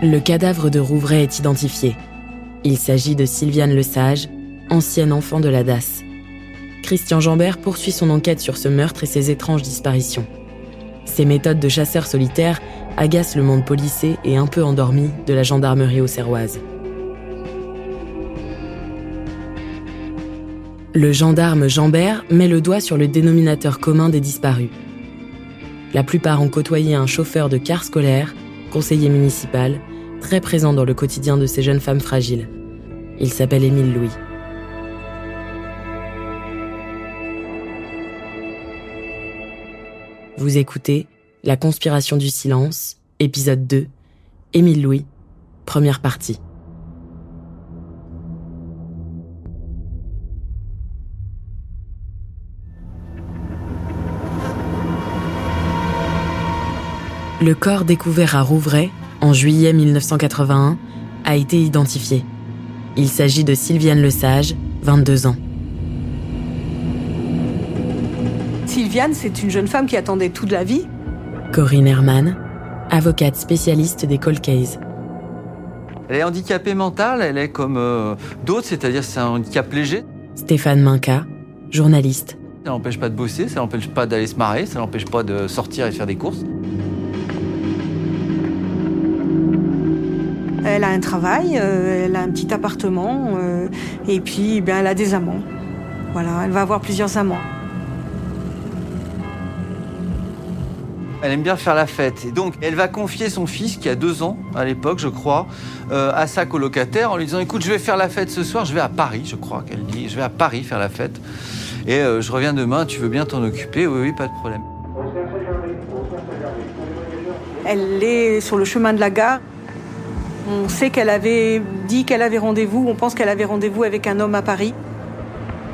Le cadavre de Rouvray est identifié. Il s'agit de Sylviane Lesage, ancienne enfant de la DAS. Christian Jambert poursuit son enquête sur ce meurtre et ses étranges disparitions. Ses méthodes de chasseur solitaire agacent le monde policé et un peu endormi de la gendarmerie auxerroise. Le gendarme Jambert met le doigt sur le dénominateur commun des disparus. La plupart ont côtoyé un chauffeur de car scolaire, conseiller municipal, très présent dans le quotidien de ces jeunes femmes fragiles. Il s'appelle Émile Louis. Vous écoutez La conspiration du silence, épisode 2, Émile Louis, première partie. Le corps découvert à Rouvray, en juillet 1981, a été identifié. Il s'agit de Sylviane Lesage, 22 ans. Sylviane, c'est une jeune femme qui attendait toute la vie. Corinne Herman, avocate spécialiste des cold cases. Elle est handicapée mentale, elle est comme d'autres, c'est-à-dire c'est un handicap léger. Stéphane Minca, journaliste. Ça n'empêche pas de bosser, ça n'empêche pas d'aller se marrer, ça n'empêche pas de sortir et de faire des courses. Elle a un travail, elle a un petit appartement, et puis elle a des amants. Voilà, elle va avoir plusieurs amants. Elle aime bien faire la fête. Et donc, elle va confier son fils, qui a 2 ans à l'époque, je crois, à sa colocataire en lui disant « Écoute, je vais faire la fête ce soir, je vais à Paris, je crois qu'elle dit. Je vais à Paris faire la fête. Et je reviens demain, tu veux bien t'en occuper ? Oui, pas de problème. » Elle est sur le chemin de la gare. On sait qu'elle avait dit qu'elle avait rendez-vous, on pense qu'elle avait rendez-vous avec un homme à Paris.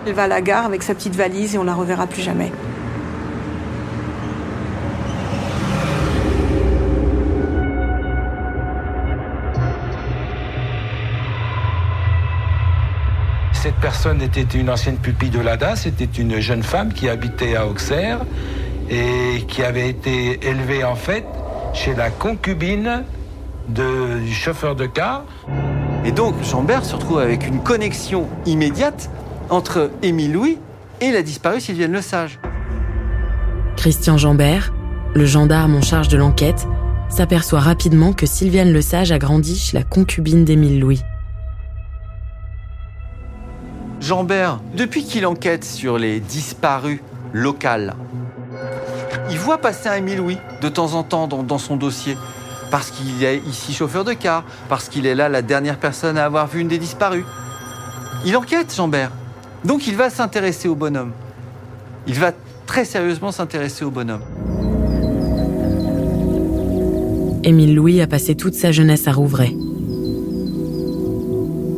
Elle va à la gare avec sa petite valise et on la reverra plus jamais. Cette personne était une ancienne pupille de l'ADA, c'était une jeune femme qui habitait à Auxerre et qui avait été élevée en fait chez la concubine du chauffeur de car. Et donc, Jambert se retrouve avec une connexion immédiate entre Émile Louis et la disparue Sylviane Lesage. Christian Jambert, le gendarme en charge de l'enquête, s'aperçoit rapidement que Sylviane Lesage a grandi chez la concubine d'Émile Louis. Jambert, depuis qu'il enquête sur les disparus locales, il voit passer un Émile Louis de temps en temps dans son dossier. Parce qu'il est ici chauffeur de car, parce qu'il est là la dernière personne à avoir vu une des disparues. Il enquête, Jambert. Donc il va s'intéresser au bonhomme. Il va très sérieusement s'intéresser au bonhomme. Émile Louis a passé toute sa jeunesse à Rouvray.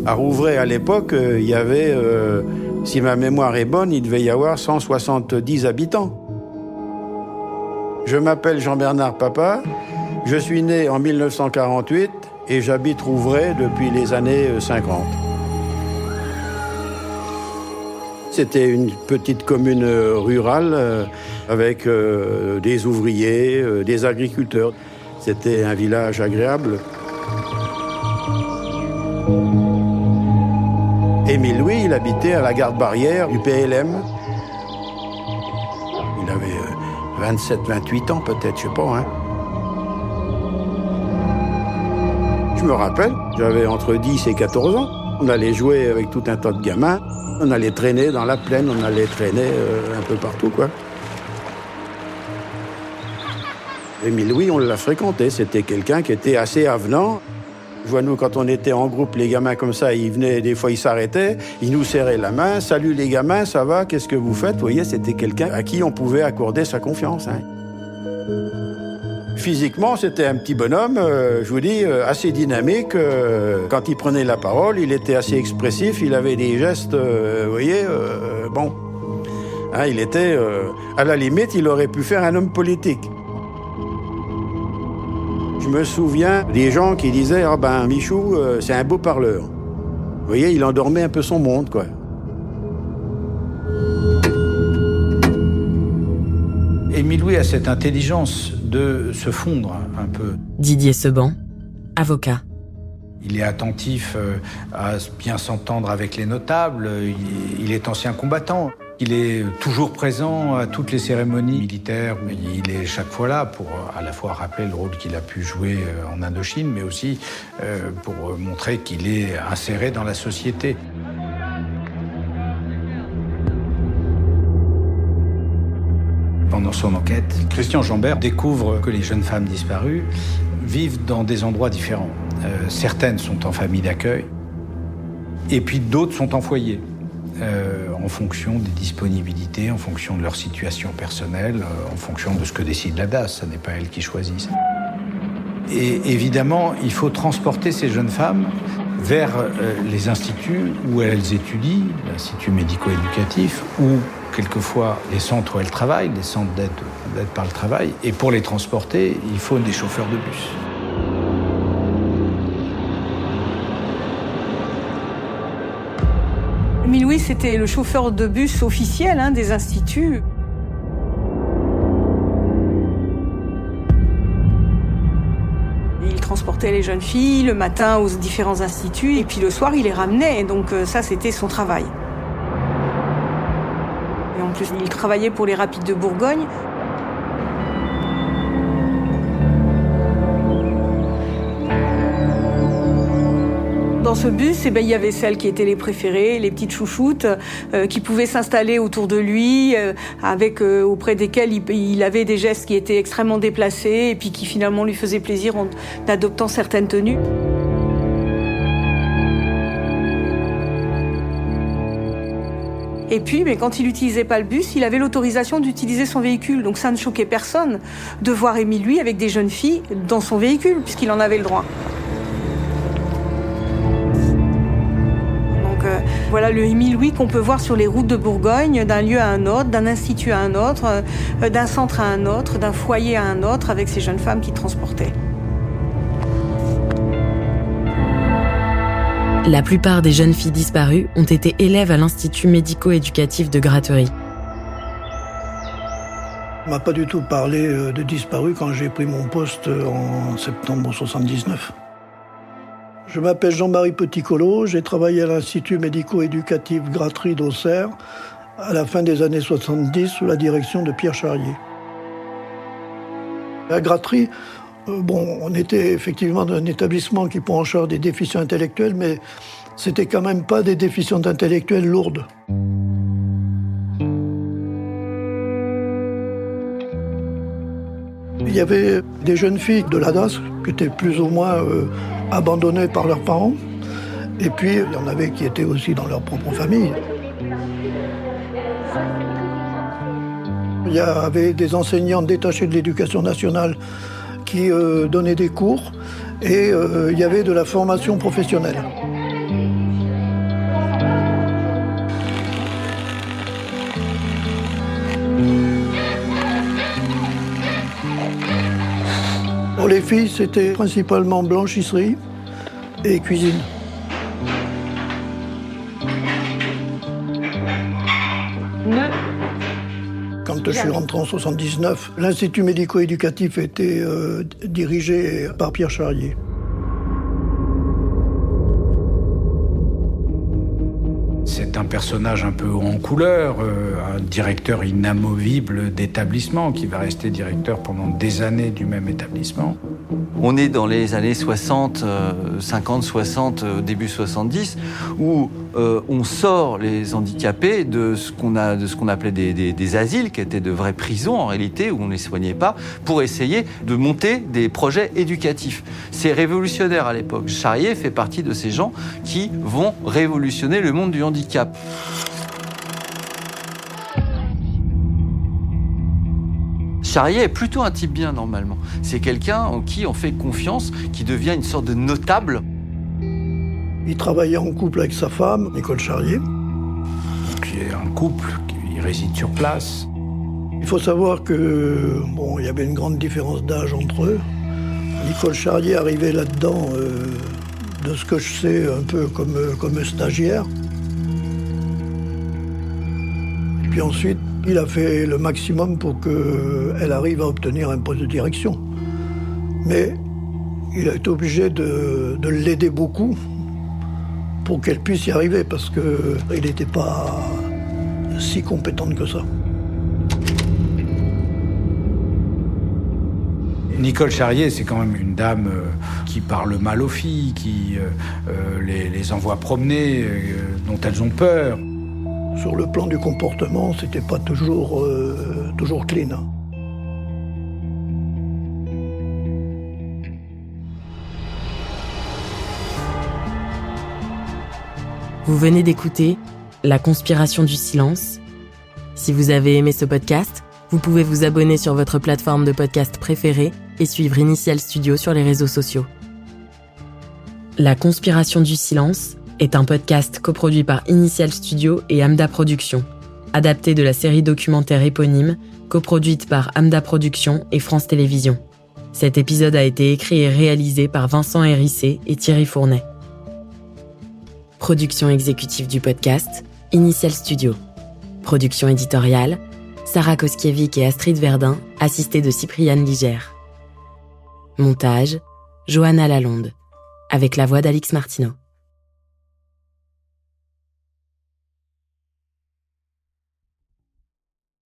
À Rouvray, à l'époque, il y avait, si ma mémoire est bonne, il devait y avoir 170 habitants. Je m'appelle Jean-Bernard Papa. Je suis né en 1948 et j'habite Rouvray depuis les années 50. C'était une petite commune rurale avec des ouvriers, des agriculteurs. C'était un village agréable. Émile Louis, il habitait à la garde-barrière du PLM. Il avait 27-28 ans peut-être, je sais pas, hein. Je me rappelle, j'avais entre 10 et 14 ans. On allait jouer avec tout un tas de gamins. On allait traîner dans la plaine, on allait traîner un peu partout, quoi. Émile Louis, on l'a fréquenté. C'était quelqu'un qui était assez avenant. Je vois, nous, quand on était en groupe, les gamins comme ça, ils venaient, des fois, ils s'arrêtaient, ils nous serraient la main. « Salut les gamins, ça va? Qu'est-ce que vous faites ?» Vous voyez, c'était quelqu'un à qui on pouvait accorder sa confiance, hein. Physiquement, c'était un petit bonhomme, je vous dis, assez dynamique. Quand il prenait la parole, il était assez expressif, il avait des gestes, vous voyez, bon. Hein, il était, à la limite, il aurait pu faire un homme politique. Je me souviens des gens qui disaient « Ah ben, Michou, c'est un beau parleur ». Vous voyez, il endormait un peu son monde, quoi. Émile Louis a cette intelligence de se fondre un peu. Didier Seban, avocat. Il est attentif à bien s'entendre avec les notables, il est ancien combattant. Il est toujours présent à toutes les cérémonies militaires. Il est chaque fois là pour à la fois rappeler le rôle qu'il a pu jouer en Indochine, mais aussi pour montrer qu'il est inséré dans la société. Pendant son enquête, Christian Jambert découvre que les jeunes femmes disparues vivent dans des endroits différents. Certaines sont en famille d'accueil, et puis d'autres sont en foyer. En fonction des disponibilités, en fonction de leur situation personnelle, en fonction de ce que décide la DAS. Ce n'est pas elles qui choisissent. Et évidemment, il faut transporter ces jeunes femmes vers les instituts où elles étudient, l'institut médico-éducatif, ou quelquefois les centres où elles travaillent, les centres d'aide par le travail. Et pour les transporter, il faut des chauffeurs de bus. Émile Louis, c'était le chauffeur de bus officiel des instituts. Il transportait les jeunes filles le matin aux différents instituts et puis le soir, il les ramenait. Donc ça, c'était son travail. Et en plus, il travaillait pour les Rapides de Bourgogne. Dans ce bus, il y avait celles qui étaient les préférées, les petites chouchoutes, qui pouvaient s'installer autour de lui, auprès desquelles il avait des gestes qui étaient extrêmement déplacés et puis qui finalement lui faisaient plaisir en adoptant certaines tenues. Et puis, quand il n'utilisait pas le bus, il avait l'autorisation d'utiliser son véhicule. Donc ça ne choquait personne de voir Émile Louis avec des jeunes filles dans son véhicule, puisqu'il en avait le droit. Voilà le Émile Louis qu'on peut voir sur les routes de Bourgogne, d'un lieu à un autre, d'un institut à un autre, d'un centre à un autre, d'un foyer à un autre, avec ces jeunes femmes qu'il transportait. La plupart des jeunes filles disparues ont été élèves à l'Institut médico-éducatif de Gratterie. On m'a pas du tout parlé de disparus quand j'ai pris mon poste en septembre 1979. Je m'appelle Jean-Marie Petit-Collot, j'ai travaillé à l'Institut médico-éducatif Gratterie d'Auxerre à la fin des années 70 sous la direction de Pierre Charrier. À Gratterie, on était effectivement dans un établissement qui prend en charge des déficients intellectuels, mais c'était quand même pas des déficients intellectuels lourdes. Il y avait des jeunes filles de la DAS qui étaient plus ou moins abandonnées par leurs parents. Et puis, il y en avait qui étaient aussi dans leur propre famille. Il y avait des enseignants détachés de l'éducation nationale qui donnaient des cours. Et il y avait de la formation professionnelle. Pour les filles, c'était principalement blanchisserie et cuisine. Quand je suis rentré en 1979, l'Institut médico-éducatif était dirigé par Pierre Charrier. C'est un personnage un peu en couleur, un directeur inamovible d'établissement qui va rester directeur pendant des années du même établissement. On est dans les années 60, 50, 60, début 70, où on sort les handicapés de ce qu'on appelait des asiles, qui étaient de vraies prisons en réalité, où on ne les soignait pas, pour essayer de monter des projets éducatifs. C'est révolutionnaire à l'époque. Charrier fait partie de ces gens qui vont révolutionner le monde du handicap. Charrier est plutôt un type bien, normalement. C'est quelqu'un en qui on fait confiance, qui devient une sorte de notable. Il travaillait en couple avec sa femme, Nicole Charrier. Puis un couple qui réside sur place. Il faut savoir que, il y avait une grande différence d'âge entre eux. Nicole Charrier arrivait là-dedans, de ce que je sais, un peu comme stagiaire. Et puis ensuite, il a fait le maximum pour qu'elle arrive à obtenir un poste de direction. Mais il a été obligé de l'aider beaucoup pour qu'elle puisse y arriver, parce qu'il n'était pas si compétente que ça. Nicole Charrier, c'est quand même une dame qui parle mal aux filles, qui les envoie promener, dont elles ont peur. Sur le plan du comportement, c'était pas toujours clean. Hein. Vous venez d'écouter La conspiration du silence. Si vous avez aimé ce podcast, vous pouvez vous abonner sur votre plateforme de podcast préférée et suivre Initial Studio sur les réseaux sociaux. La conspiration du silence est un podcast coproduit par Initial Studio et Amda Productions, adapté de la série documentaire éponyme, coproduite par Amda Productions et France Télévisions. Cet épisode a été écrit et réalisé par Vincent Hérissé et Thierry Fournet. Production exécutive du podcast, Initial Studio. Production éditoriale, Sarah Koskiewicz et Astrid Verdun, assistée de Cypriane Ligère. Montage, Johanna Lalonde, avec la voix d'Alix Martineau.